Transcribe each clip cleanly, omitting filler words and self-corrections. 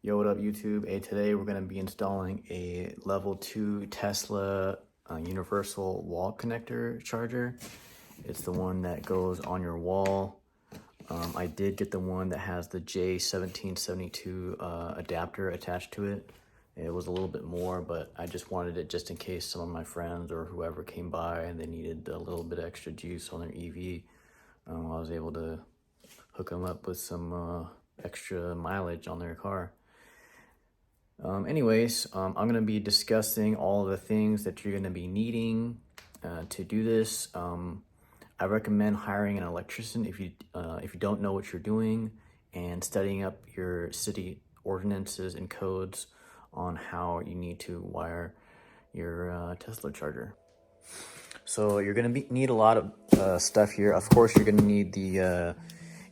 Yo, what up YouTube? Today we're going to be installing a level 2 Tesla universal wall connector charger. It's the one that goes on your wall. I did get the one that has the J1772 adapter attached to it. It was a little bit more, but I just wanted it just in case some of my friends or whoever came by and they needed a little bit extra juice on their EV. I was able to hook them up with some extra mileage on their car. Anyways, I'm going to be discussing all of the things that you're going to be needing to do this. I recommend hiring an electrician if you don't know what you're doing, and studying up your city ordinances and codes on how you need to wire your Tesla charger. So you're going to need a lot of stuff here. Of course, you're going to need the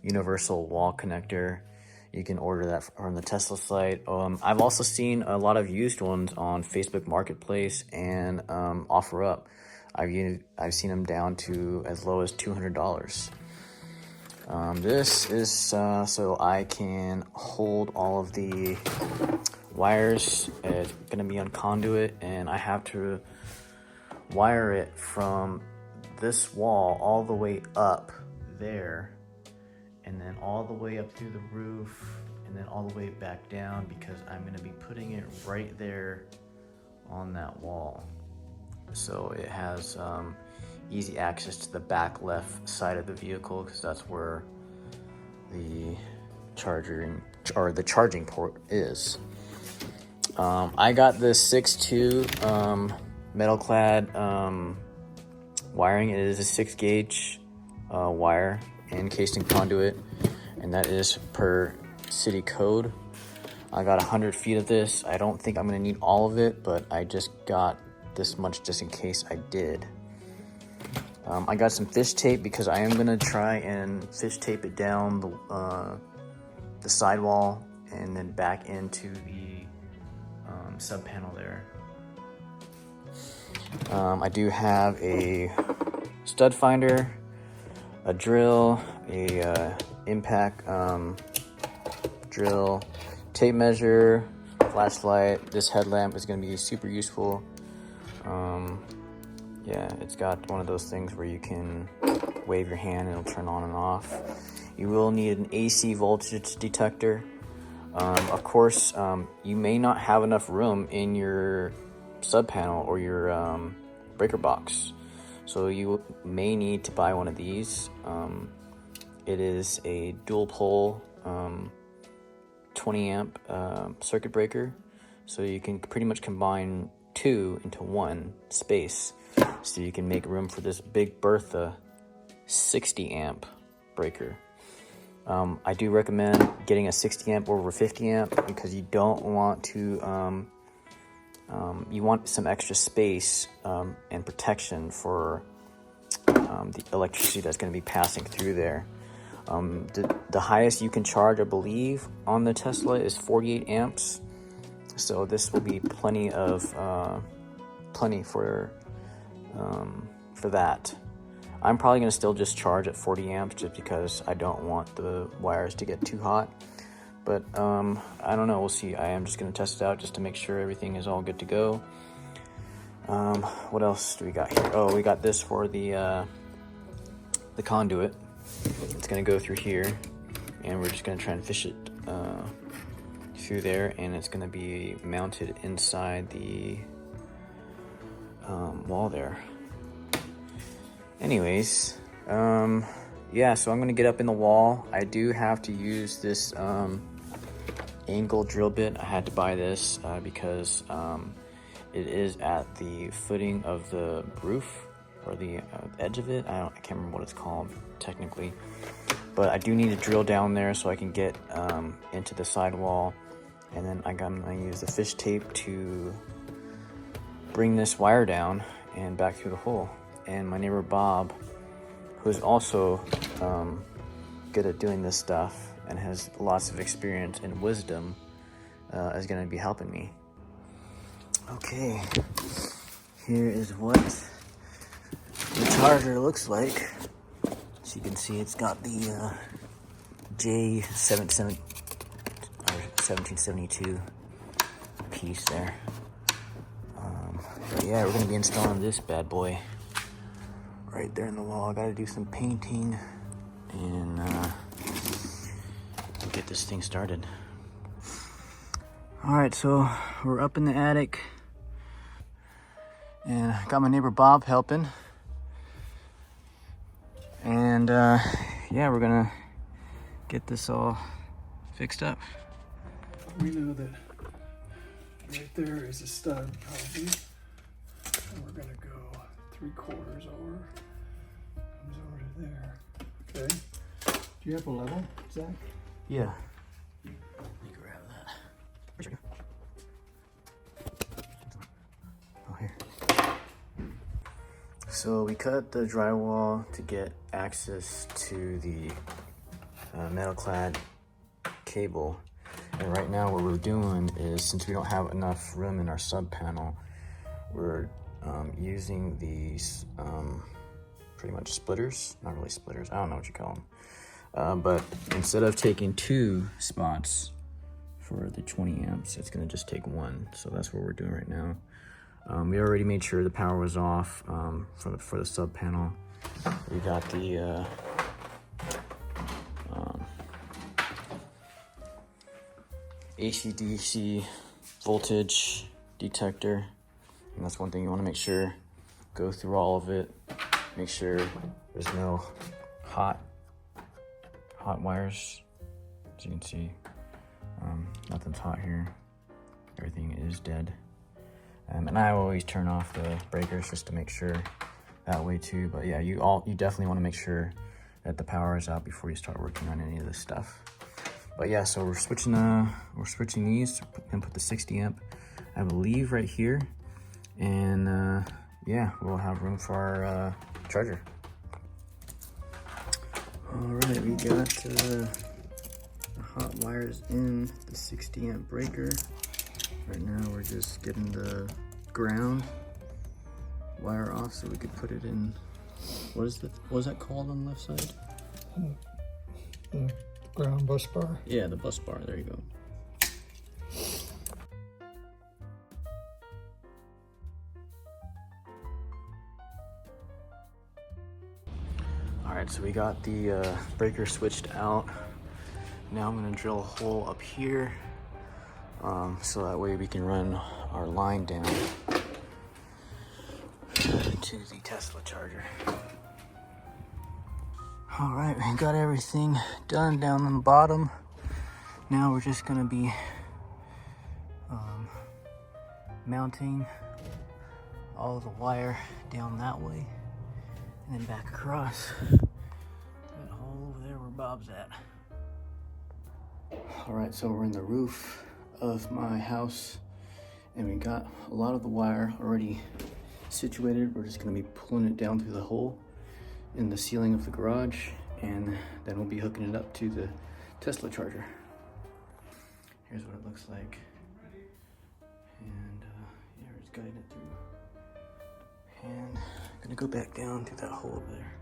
universal wall connector. You can order that from the Tesla site. I've also seen a lot of used ones on Facebook Marketplace and OfferUp. I've seen them down to as low as $200. This is so I can hold all of the wires. It's going to be on conduit, and I have to wire it from this wall all the way up there, and then all the way up through the roof, and then all the way back down, because I'm going to be putting it right there on that wall. So it has easy access to the back left side of the vehicle, because that's where the charging port is. I got this 6.2 metal clad wiring. It is a 6 gauge wire encased in conduit, and that is per city code. I got 100 feet of this. I don't think I'm gonna need all of it, but I just got this much just in case I did. I got some fish tape because I am gonna try and fish tape it down the sidewall and then back into the sub panel there. I do have a stud finder, a drill, a impact drill, tape measure, flashlight. This headlamp is going to be super useful. Yeah, it's got one of those things where you can wave your hand and it'll turn on and off. You will need an AC voltage detector. Of course, you may not have enough room in your sub panel or your breaker box, so you may need to buy one of these. It is a dual pole 20 amp circuit breaker, so you can pretty much combine two into one space, so you can make room for this big Bertha 60 amp breaker. I do recommend getting a 60 amp over 50 amp because you don't want to you want some extra space and protection for the electricity that's going to be passing through there. The highest you can charge, I believe, on the Tesla is 48 amps. So this will be plenty for that. I'm probably going to still just charge at 40 amps just because I don't want the wires to get too hot. But I don't know, we'll see. I am just going to test it out just to make sure everything is all good to go. What else do we got here? Oh, we got this for the conduit. It's going to go through here, and we're just going to try and fish it through there, and it's going to be mounted inside the wall there. Anyways, yeah, so I'm going to get up in the wall. I do have to use this angle drill bit. I had to buy this because it is at the footing of the roof, or the edge of it. I can't remember what it's called technically, but I do need to drill down there so I can get into the sidewall, and then I'm gonna use the fish tape to bring this wire down and back through the hole. And my neighbor Bob, who's also good at doing this stuff and has lots of experience and wisdom, is going to be helping me. Okay, here is what the charger looks like. As you can see, it's got the J1772 J1772 piece there. But yeah, we're gonna be installing this bad boy right there in the wall. I gotta do some painting and get this thing started. All right, so we're up in the attic and I got my neighbor Bob helping. And yeah, we're gonna get this all fixed up. We know that right there is a stud probably. And we're gonna go 3/4 over. Comes over to there. Okay. Do you have a level, Zach? Yeah. Let me grab that. Where's your Oh, here. So we cut the drywall to get access to the metal clad cable. And right now what we're doing is, since we don't have enough room in our sub panel, we're using these pretty much splitters. Not really splitters, I don't know what you call them. But instead of taking 2 spots for the 20 amps, it's gonna just take 1. So that's what we're doing right now. We already made sure the power was off for the sub panel. We got the AC/DC voltage detector, and that's one thing you want to make sure. Go through all of it, make sure there's no hot wires. As you can see, nothing's hot here. Everything is dead. And I always turn off the breakers just to make sure that way too. But yeah, you definitely want to make sure that the power is out before you start working on any of this stuff. But yeah, so we're switching these and put the 60 amp, I believe, right here. And yeah, we'll have room for our charger. All right, we got the hot wires in the 60 amp breaker. Right now we're just getting the ground wire off so we could put it in. What is that called on the left side? The ground bus bar. Yeah, the bus bar. There you go. All right, so we got the breaker switched out. Now I'm gonna drill a hole up here, so that way we can run our line down to the Tesla charger. All right, we got everything done down on the bottom. Now we're just gonna be mounting all of the wire down that way and then back across that hole over there where Bob's at. All right, so we're in the roof of my house and we got a lot of the wire already situated. We're just gonna be pulling it down through the hole in the ceiling of the garage, and then we'll be hooking it up to the Tesla charger. Here's what it looks like. And yeah, we're just guiding it through. And I'm gonna go back down to that hole over there.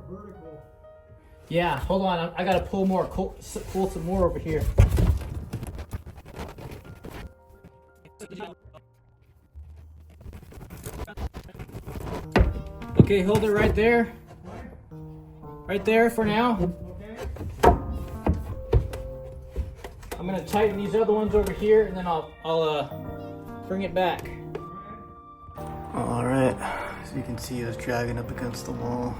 Vertical. Yeah, hold on. I gotta pull more, pull some more over here. Okay, hold it right there. Right there for now. I'm gonna tighten these other ones over here, and then I'll bring it back. All right, so you can see I was dragging up against the wall.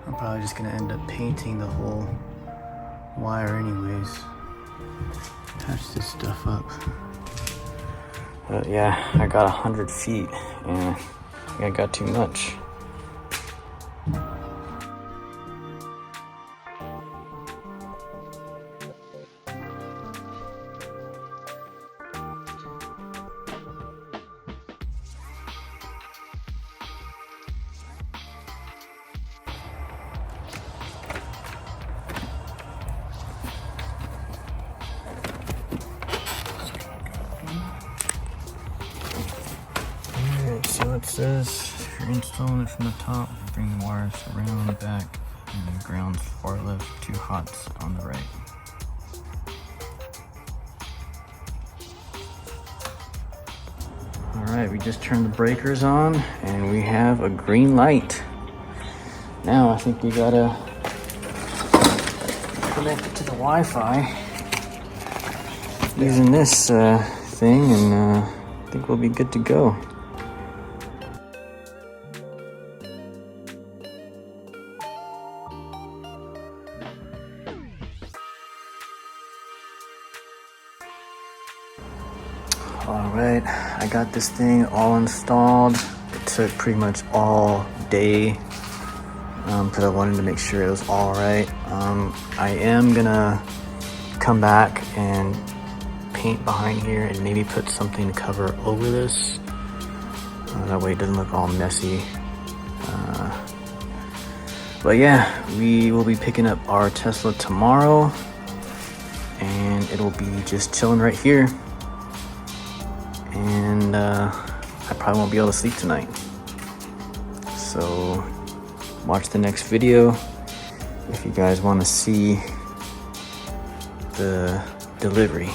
I'm probably just gonna end up painting the whole wire anyways. Patch this stuff up. But yeah, I got 100 feet and I think I got too much. So it says if you're installing it from the top, bring the wires around the back and grounds far left, 2 hots on the right. Alright, we just turned the breakers on and we have a green light. Now I think we gotta connect it to the Wi-Fi using this thing, and I think we'll be good to go. Alright, I got this thing all installed. It took pretty much all day because I wanted to make sure it was all right. I am gonna come back and paint behind here and maybe put something to cover over this. That way it doesn't look all messy. But yeah, we will be picking up our Tesla tomorrow and it'll be just chilling right here. And I probably won't be able to sleep tonight. So watch the next video if you guys want to see the delivery.